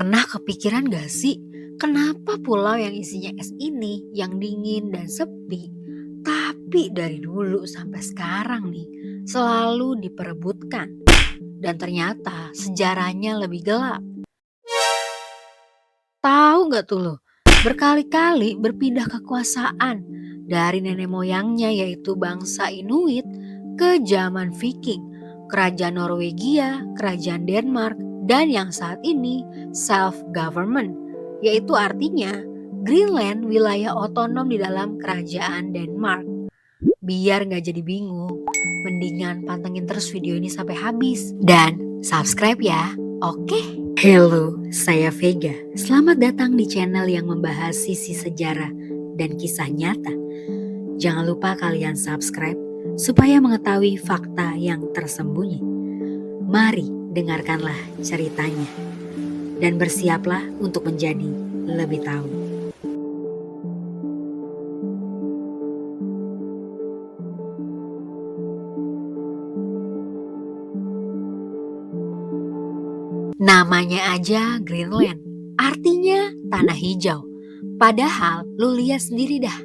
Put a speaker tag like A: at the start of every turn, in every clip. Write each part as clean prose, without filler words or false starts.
A: Pernah kepikiran gak sih, kenapa pulau yang isinya es ini yang dingin dan sepi, tapi dari dulu sampai sekarang nih selalu diperebutkan dan ternyata sejarahnya lebih gelap. Tahu gak tuh lo, berkali-kali berpindah kekuasaan dari nenek moyangnya yaitu bangsa Inuit ke zaman Viking, kerajaan Norwegia, kerajaan Denmark, dan yang saat ini self-government, yaitu artinya Greenland wilayah otonom di dalam kerajaan Denmark. Biar gak jadi bingung, mendingan pantengin terus video ini sampai habis dan subscribe ya, oke? Halo, saya Vega. Selamat datang di channel yang membahas sisi sejarah dan kisah nyata. Jangan lupa kalian subscribe supaya mengetahui fakta yang tersembunyi. Mari dengarkanlah ceritanya dan bersiaplah untuk menjadi lebih tahu. Namanya aja Greenland, artinya tanah hijau. Padahal lu lihat sendiri dah,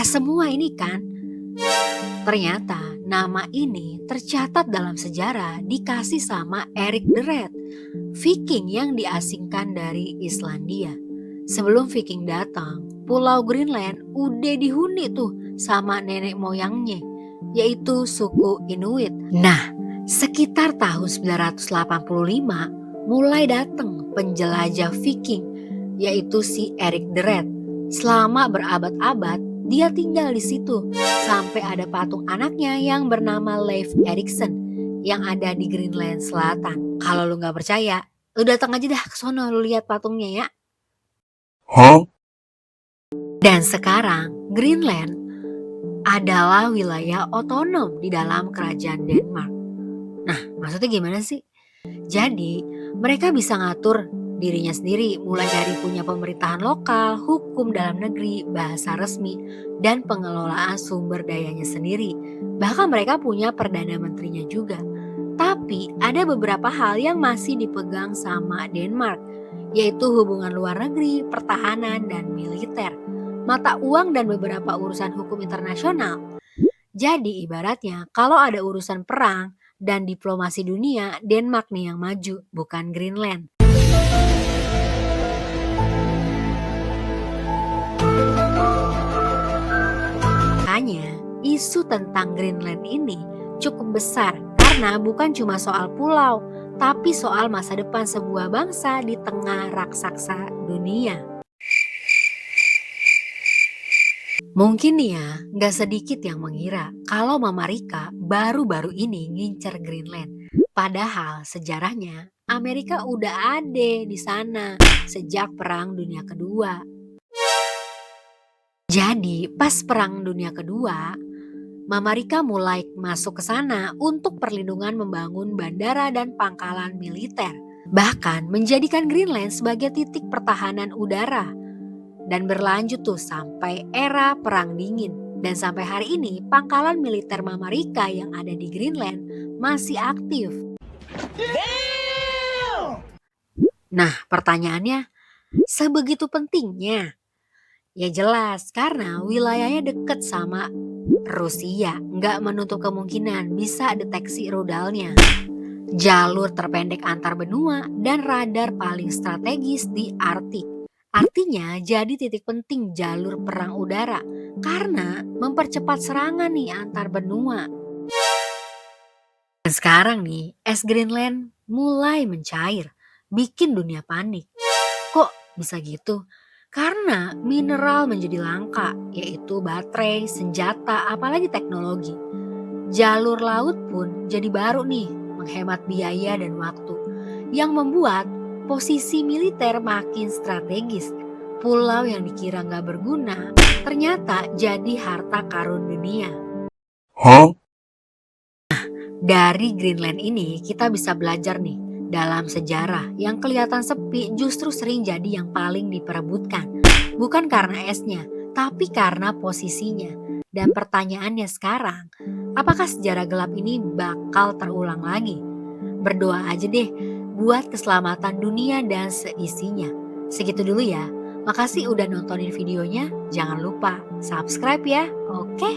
A: semua ini kan. Ternyata nama ini tercatat dalam sejarah dikasih sama Erik the Red, Viking yang diasingkan dari Islandia. Sebelum Viking datang, pulau Greenland udah dihuni tuh sama nenek moyangnya, yaitu suku Inuit. Nah, sekitar tahun 985 mulai datang penjelajah Viking, yaitu si Erik the Red. Selama berabad-abad dia tinggal di situ sampai ada patung anaknya yang bernama Leif Erikson yang ada di Greenland Selatan. Kalau lu nggak percaya, lu datang aja dah ke sono, lu lihat patungnya ya. Dan sekarang Greenland adalah wilayah otonom di dalam kerajaan Denmark. Nah, maksudnya gimana sih? Jadi, mereka bisa ngatur dirinya sendiri, mulai dari punya pemerintahan lokal, hukum dalam negeri, bahasa resmi, dan pengelolaan sumber dayanya sendiri. Bahkan mereka punya perdana menterinya juga. Tapi ada beberapa hal yang masih dipegang sama Denmark, yaitu hubungan luar negeri, pertahanan, dan militer, mata uang, dan beberapa urusan hukum internasional. Jadi ibaratnya kalau ada urusan perang dan diplomasi dunia, Denmark nih yang maju, bukan Greenland. Makanya isu tentang Greenland ini cukup besar karena bukan cuma soal pulau, tapi soal masa depan sebuah bangsa di tengah raksasa dunia. Mungkin nih ya, gak sedikit yang mengira kalau Mama Rika baru-baru ini ngincer Greenland. Padahal sejarahnya Amerika udah ada di sana sejak Perang Dunia Kedua. Jadi pas Perang Dunia Kedua, Mama Rika mulai masuk ke sana untuk perlindungan, membangun bandara dan pangkalan militer. Bahkan menjadikan Greenland sebagai titik pertahanan udara. Dan berlanjut tuh sampai era Perang Dingin. Dan sampai hari ini pangkalan militer Mama Rika yang ada di Greenland masih aktif. Nah pertanyaannya, sebegitu pentingnya? Ya jelas, karena wilayahnya deket sama Rusia, nggak menutup kemungkinan bisa deteksi rudalnya. Jalur terpendek antar benua dan radar paling strategis di Arktik. Artinya jadi titik penting jalur perang udara karena mempercepat serangan nih antar benua. Dan sekarang nih es Greenland mulai mencair, bikin dunia panik. Kok bisa gitu? Karena mineral menjadi langka, yaitu baterai, senjata, apalagi teknologi. Jalur laut pun jadi baru nih, menghemat biaya dan waktu, yang membuat posisi militer makin strategis. Pulau yang dikira nggak berguna ternyata jadi harta karun dunia. Dari Greenland ini kita bisa belajar nih, dalam sejarah yang kelihatan sepi justru sering jadi yang paling diperebutkan. Bukan karena esnya, tapi karena posisinya. Dan pertanyaannya sekarang, apakah sejarah gelap ini bakal terulang lagi? Berdoa aja deh buat keselamatan dunia dan seisinya. Segitu dulu ya. Makasih udah nontonin videonya. Jangan lupa subscribe ya. Oke?